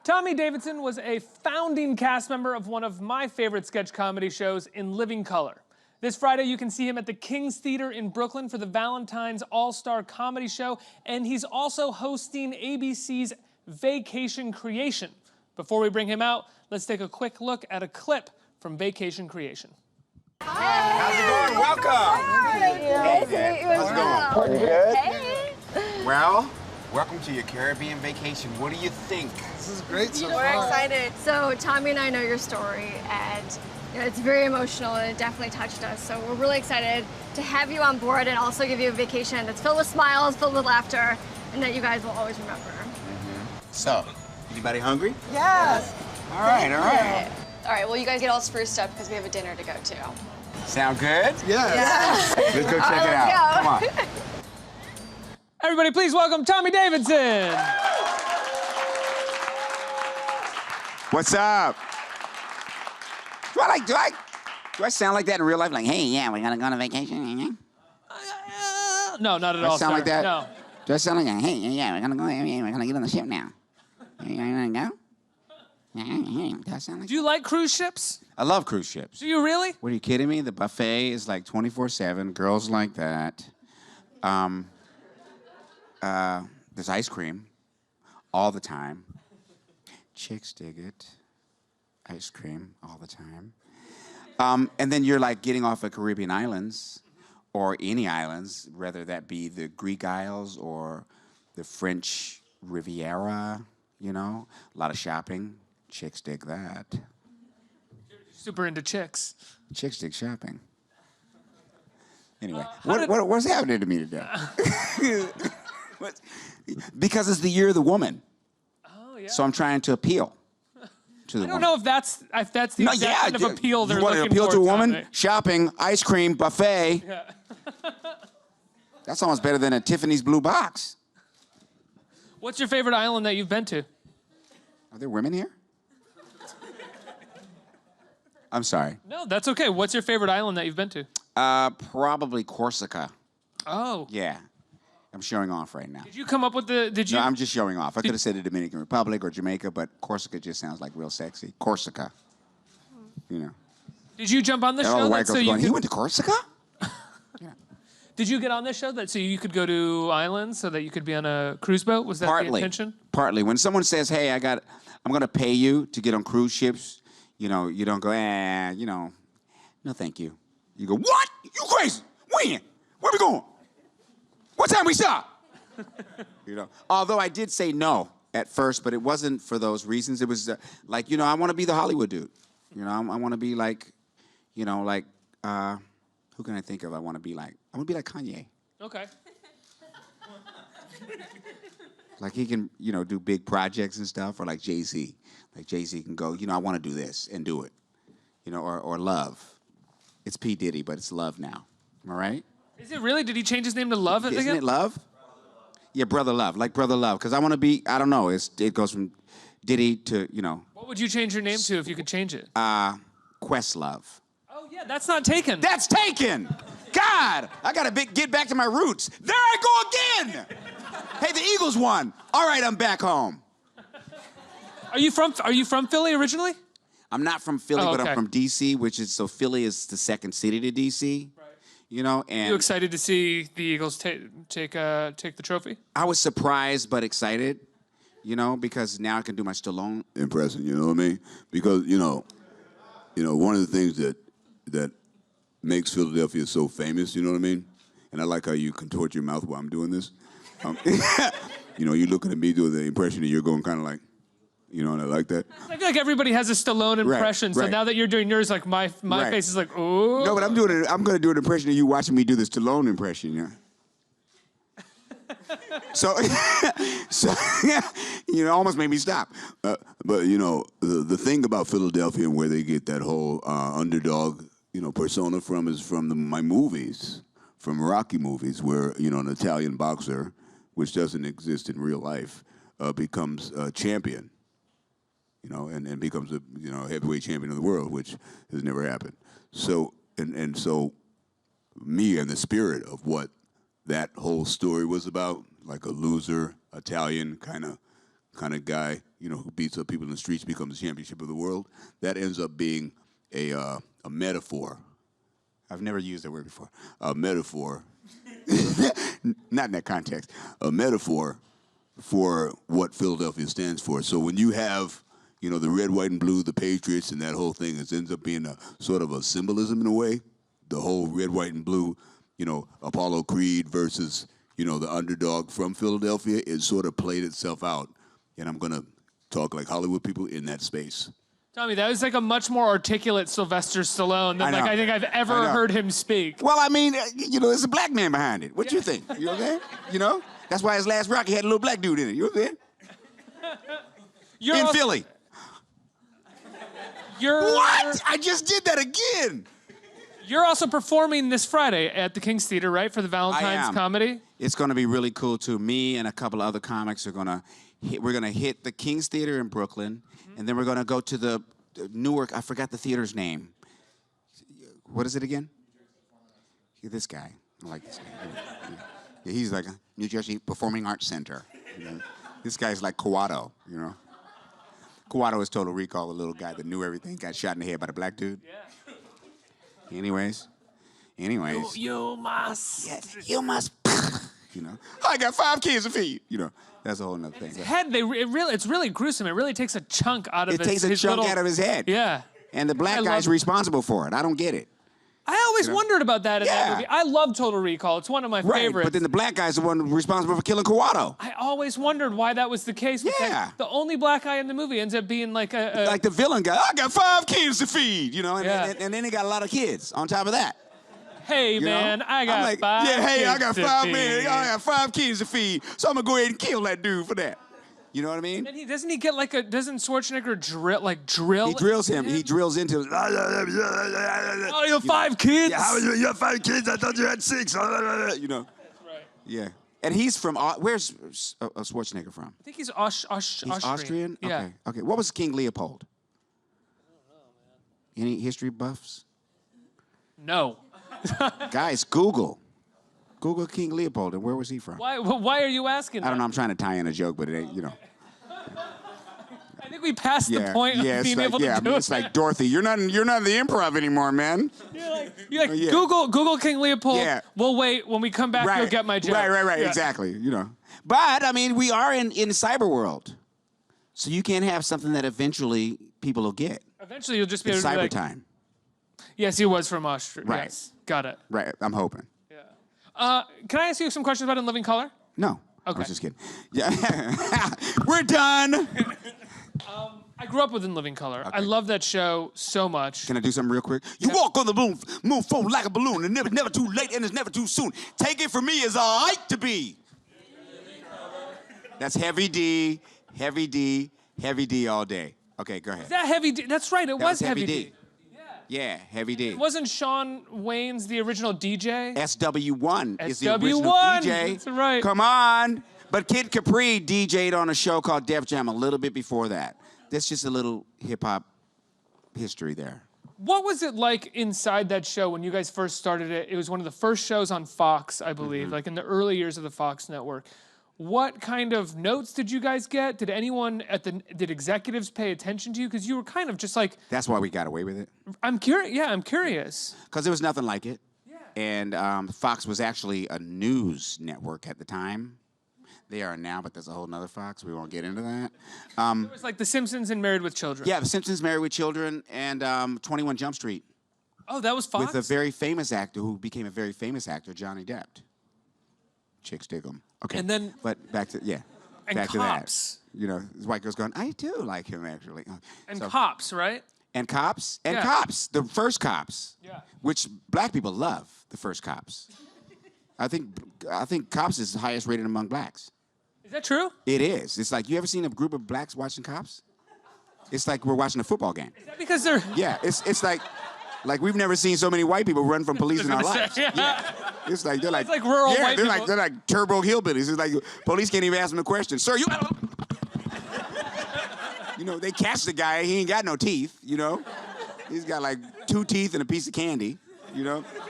Tommy Davidson was a founding cast member of one of my favorite sketch comedy shows, In Living Color. This Friday, you can see him at the King's Theater in Brooklyn for the Valentine's All-Star Comedy Show, and he's also hosting ABC's Vacation Creation. Before we bring him out, let's take a quick look at a clip from Vacation Creation. Hey. How's it going? Welcome. Hey. Hey. How's it going? Pretty good. Hey. Well, welcome to your Caribbean vacation. What do you think? This is great so We're excited. So Tommy and I know your story, and it's very emotional, and it definitely touched us. So we're really excited to have you on board and also give you a vacation that's filled with smiles, filled with laughter, and that you guys will always remember. So, anybody hungry? Yes. All right, all right. All right, well, you guys get all spruced up because we have a dinner to go to. Sound good? Yes. Let's go check it out. Come on. Everybody, please welcome Tommy Davidson. What's up? Do I sound like that in real life? Like, hey, yeah, we're gonna go on a vacation? No, not at Do I all, sound sir. like that? No. Do I sound like, hey, yeah, we're gonna go, we're gonna get on the ship now? You wanna go? Do I sound like Do you like cruise ships? I love cruise ships. Do you really? What, are you kidding me? The buffet is like 24/7. Girls like that. There's ice cream all the time. Chicks dig it. Ice cream all the time. And then you're like getting off at Caribbean islands or any islands, whether that be the Greek Isles or the French Riviera, you know, a lot of shopping. Chicks dig that. Super into chicks. Chicks dig shopping. Anyway, what's happening to me today? Because it's the year of the woman. Oh, yeah. So I'm trying to appeal to the woman. I don't know if that's the exact kind of appeal they're you want to looking appeal for, to a woman? Tommy. Shopping, ice cream, buffet. Yeah. That's almost better than a Tiffany's blue box. What's your favorite island that you've been to? Are there women here? I'm sorry. No, that's okay. What's your favorite island that you've been to? Probably Corsica. Oh. Yeah. I'm showing off right now. Did you come up with the, No, I'm just showing off. I could have said the Dominican Republic or Jamaica, but Corsica just sounds like real sexy. Corsica. You know. Did you jump on the And all show the white so girls you going, could, he went to Corsica? Yeah. Did you get on this show so you could go to islands so that you could be on a cruise boat? Was that the intention? Partly. When someone says, hey, I'm going to pay you to get on cruise ships, you know, you don't go, you know, no thank you. You go, what? You crazy? When? Where we going? What time we stop? You know, although I did say no at first, but it wasn't for those reasons. It was like, you know, I want to be the Hollywood dude. You know, I want to be like, you know, like, who can I think of? I want to be like Kanye. Okay. Like he can, you know, do big projects and stuff, or like Jay-Z. Like Jay-Z can go, you know, I want to do this and do it. You know, or Love. It's P. Diddy, but it's Love now. Am I right? Is it really? Did he change his name to Love again? Isn't it Love? Yeah, Brother Love, like Brother Love. Because I want to be, I don't know, it goes from Diddy to, you know. What would you change your name to if you could change it? Questlove. Oh, yeah, that's not taken. That's taken! God, I got to get back to my roots. There I go again! Hey, the Eagles won. All right, I'm back home. Are you from Philly originally? I'm not from Philly, Oh, but okay. I'm from D.C., so Philly is the second city to D.C., right. You know, and... You excited to see the Eagles take the trophy? I was surprised but excited, you know, because now I can do my Stallone impression, you know what I mean? Because, you know, one of the things that makes Philadelphia so famous, you know what I mean? And I like how you contort your mouth while I'm doing this. You know, you're looking at me doing the impression and you're going kind of like, you know, and I like that. I feel like everybody has a Stallone impression, so right. now that you're doing yours, like my Right. face is like, oh. No, but I'm going to do an impression of you watching me do the Stallone impression, yeah. So, you know, almost made me stop. But, you know, the thing about Philadelphia and where they get that whole underdog, you know, persona from is from my movies, from Rocky movies, where, you know, an Italian boxer, which doesn't exist in real life, becomes a champion. You know, and becomes a, you know, heavyweight champion of the world, which has never happened. So, and so me and the spirit of what that whole story was about, like a loser, Italian kind of guy, who beats up people in the streets becomes the championship of the world. That ends up being a metaphor. I've never used that word before. A metaphor, not in that context. A metaphor for what Philadelphia stands for. So when you have, the red, white, and blue, the Patriots, and that whole thing, it ends up being a sort of a symbolism in a way. The whole red, white, and blue, Apollo Creed versus, the underdog from Philadelphia, it sort of played itself out. And I'm going to talk like Hollywood people in that space. Tommy, that was like a much more articulate Sylvester Stallone than I think I've ever heard him speak. Well, I mean, there's a black man behind it. What you think? You okay? That's why his last Rocky had a little black dude in it. You okay? In Philly. What? I just did that again. You're also performing this Friday at the King's Theater, right, for the Valentine's comedy? It's going to be really cool, too. Me and a couple of other comics are going to we're going to hit the King's Theater in Brooklyn, and then we're going to go to the Newark, I forgot the theater's name. What is it again? This guy. I like this guy. Yeah, he's like a New Jersey Performing Arts Center. This guy's like Kawato, Kawato is Total Recall, the little guy that knew everything, got shot in the head by the black dude. Yeah. Anyways. You must. Yes, you must. I got 5 kids to feed. That's a whole nother thing. His head, it's really gruesome. It really takes a chunk out of it. It takes a chunk out of his head. Yeah. And the black guy's responsible for it. I don't get it. I always wondered about that in that movie. I love Total Recall. It's one of my favorites. But then the black guy's the one responsible for killing Kawato. I always wondered why that was the case. Yeah. The only black guy in the movie ends up being like like the villain guy. I got 5 kids to feed, and then he got a lot of kids on top of that. Hey, man, I got 5 kids I got 5 to men. feed. I got 5 kids to feed, so I'm going to go ahead and kill that dude for that. You know what I mean? And doesn't he get doesn't Schwarzenegger drill? He drills him. He drills into him. Oh, you have 5 kids? Yeah, you have 5 kids? I thought you had 6. That's right. Yeah. And he's from, where's Schwarzenegger from? I think he's Austrian. He's Austrian? Yeah. Okay. What was King Leopold? I don't know, man. Any history buffs? No. Guys, Google King Leopold, and where was he from? Why are you asking that? I don't know. I'm trying to tie in a joke, but it ain't, I think we passed the point of being able to do it. It's like, Dorothy, you're not in the improv anymore, man. You're like Google King Leopold. Yeah. We'll wait. When we come back, you'll get my joke. Right. Yeah. Exactly. But, I mean, we are in cyber world. So you can't have something that eventually people will get. Eventually, you'll just be able to cyber be like, time. Yes, he was from Austria. Right. Yes. Got it. Right. I'm hoping. Yeah. Can I ask you some questions about In Living Color? No. Okay. I was just kidding. Yeah. We're done. I grew up with In Living Color. Okay. I love that show so much. Can I do something real quick? You walk on the moon float like a balloon, and never too late, and it's never too soon. Take it from me as I like to be. That's heavy D all day. Okay, go ahead. Is that Heavy D? That's right, it was Heavy D. Yeah, Heavy D. Wasn't Sean Wayne's the original DJ? SW1 is the original DJ. That's right. Come on. But Kid Capri DJ'd on a show called Def Jam a little bit before that. That's just a little hip-hop history there. What was it like inside that show when you guys first started it? It was one of the first shows on Fox, I believe, like in the early years of the Fox network. What kind of notes did you guys get? Did anyone did executives pay attention to you? Because you were kind of just like... That's why we got away with it. I'm curious. Yeah, I'm curious. Because there was nothing like it. Yeah. And Fox was actually a news network at the time. They are now, but there's a whole nother Fox. We won't get into that. It was like The Simpsons and Married with Children. Yeah, The Simpsons, Married with Children, and 21 Jump Street. Oh, that was Fox? With a very famous actor who became a very famous actor, Johnny Depp. Chicks dig him. Okay. And then... But back to, and back Cops. To that. This white girl's going, I do like him, actually. And Cops, right? And Cops. And Cops. The first Cops. Yeah. Which black people love, the first Cops. I think Cops is the highest rated among blacks. Is that true? It is. It's like, you ever seen a group of blacks watching Cops? It's like we're watching a football game. Is that because they're... Yeah, it's like we've never seen so many white people run from police in our lives. Yeah. It's like they're like... It's like rural white people. They're like turbo hillbillies. It's like police can't even ask them a question. Sir, you... they catch the guy. He ain't got no teeth, He's got like 2 teeth and a piece of candy,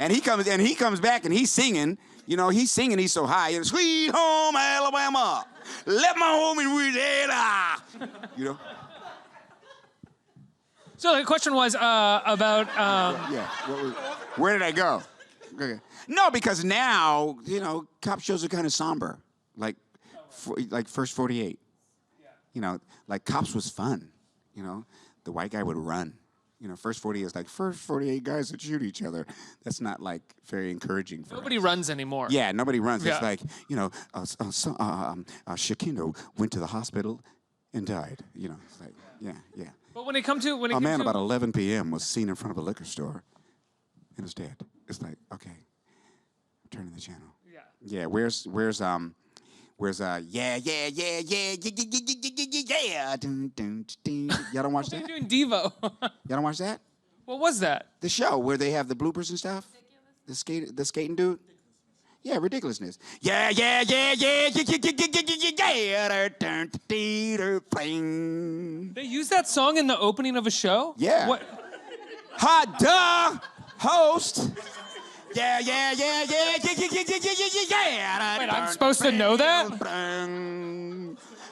And he comes back and he's singing. He's singing. He's so high. Sweet home Alabama. Let my home in Louisiana. You know? So the question was about. Yeah. Where did I go? Okay. No, because now, you know, cop shows are kind of somber. Like First 48. You know, like Cops was fun. You know, the white guy would run. You know, First 48 is like first 48 guys that shoot each other. That's not like very encouraging for Nobody us. runs anymore. Yeah, nobody runs. Yeah. It's like, you know, Shakino went to the hospital and died. You know, it's like, yeah. But when it comes to A man about 11 p.m. was seen in front of a liquor store and is dead. It's like, okay, I'm turning the channel. Yeah. Yeah, where's yeah. Dun, dun, dun. Y'all don't watch that? They're doing Devo. Y'all don't watch that? What was that? The show where they have the bloopers and stuff? The skating dude? Yeah, ridiculousness. Yeah. They used that song in the opening of a show? Yeah. What? Hot duh, host. Yeah. Wait, I'm supposed to know that?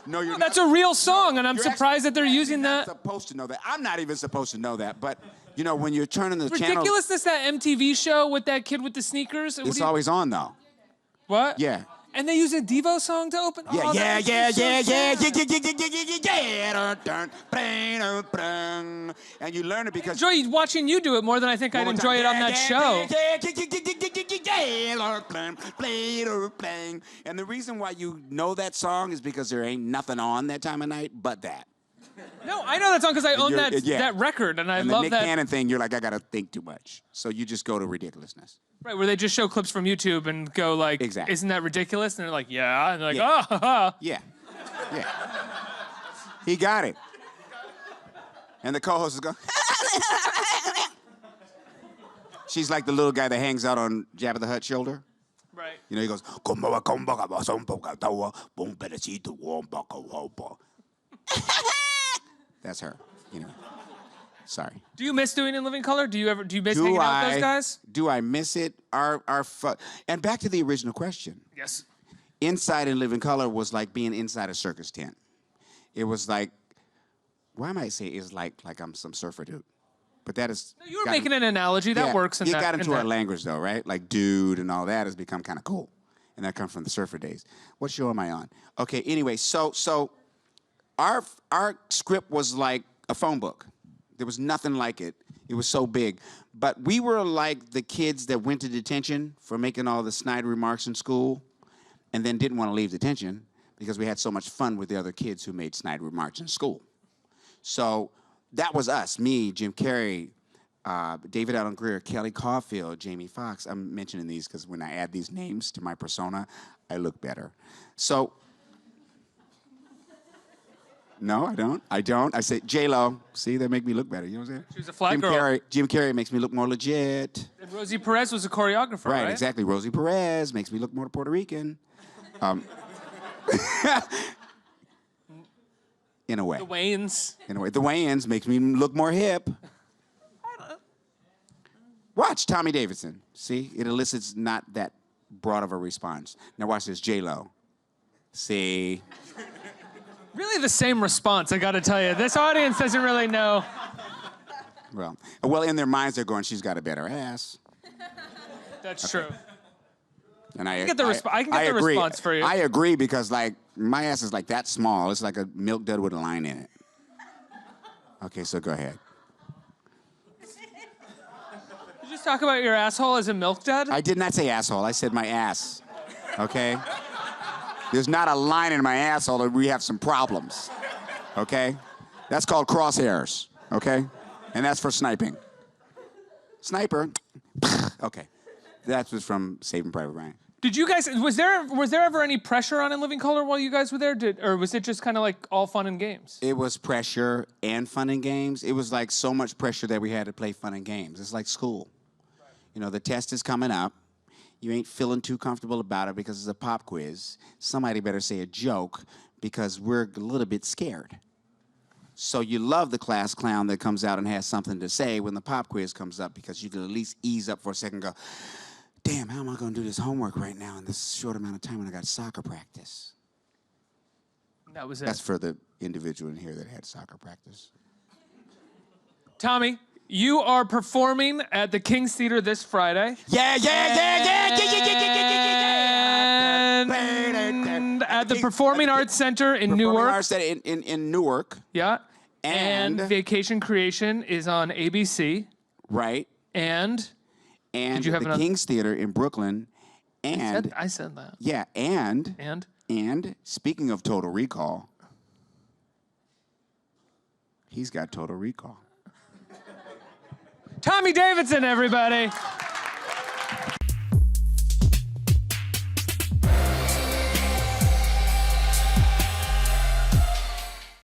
No, you're That's not. a real song, and I'm You're surprised that they're using not that. supposed to know that. I'm not even supposed to know that. But, you know, when you're turning the channel. Ridiculousness, that MTV show with that kid with the sneakers. It's always on, though. What? Yeah. And they use a Devo song to open? Yeah, Oh, yeah. And you learn it because. I enjoy watching you do it more than I think I'd enjoy it on that show. And the reason why you know that song is because there ain't nothing on that time of night but that. No, I know that song because I own you're- that yeah. that record, and I And the love Nick that. Cannon thing, you're like, I gotta think too much. So you just go to ridiculousness. Right, where they just show clips from YouTube and go like, Exactly. "Isn't that ridiculous?" And they're like, "Yeah," and they're like, Yeah. "Oh, haha." Yeah. He got it. And the co-host is going. She's like the little guy that hangs out on Jabba the Hutt's shoulder. Right. You know, he goes. That's her. You know. Sorry. Do you miss doing In Living Color? Do you miss hanging out with those guys? Do I miss it? And back to the original question. Yes. Inside In Living Color was like being inside a circus tent. It was like, why might I say it's like I'm some surfer dude? But that is. No, you were making an analogy that works. You got into our language though, right? Like dude and all that has become kind of cool, and that comes from the surfer days. What show am I on? Okay. Anyway, so our script was like a phone book. There was nothing like it. It was so big. But we were like the kids that went to detention for making all the snide remarks in school and then didn't want to leave detention because we had so much fun with the other kids who made snide remarks in school. So that was us, me, Jim Carrey, David Allen Greer, Kelly Caulfield, Jamie Foxx. I'm mentioning these because when I add these names to my persona, I look better. So, no, I don't. I say J-Lo. See, that make me look better. You know what I'm saying? She was a fly girl. Jim Carrey makes me look more legit. And Rosie Perez was a choreographer, right? Right, exactly. Rosie Perez makes me look more Puerto Rican. In a way. The Wayans. In a way. The Wayans makes me look more hip. Watch Tommy Davidson. See, it elicits not that broad of a response. Now watch this, J-Lo. See? Really the same response, I gotta tell you. This audience doesn't really know. Well, in their minds they're going, she's got a better ass. That's true. And I can get the agree. response for you. I agree because like my ass is like that small. It's like a milk dud with a line in it. Okay, so go ahead. Did you just talk about your asshole as a milk dud? I did not say asshole. I said my ass. Okay? There's not a line in my asshole that we have some problems. Okay? That's called crosshairs. Okay? And that's for sniping. Sniper. Okay. That was from Saving Private Ryan. Did you guys, was there ever any pressure on In Living Color while you guys were there? Or was it just kind of like all fun and games? It was pressure and fun and games. It was like so much pressure that we had to play fun and games. It's like school. You know, the test is coming up. You ain't feeling too comfortable about it because it's a pop quiz. Somebody better say a joke because we're a little bit scared. So you love the class clown that comes out and has something to say when the pop quiz comes up because you can at least ease up for a second and go, damn, how am I going to do this homework right now in this short amount of time when I got soccer practice? That was it. That's for the individual in here that had soccer practice. Tommy, you are performing at the King's Theater this Friday. Yeah. And at the Performing Arts Center in Newark. Arts Center in Newark. Yeah. And Vacation Creation is on ABC. Right. And And you have the another- King's Theater in Brooklyn. And I said that. yeah, and speaking of Total Recall, he's got Total Recall. Tommy Davidson, everybody.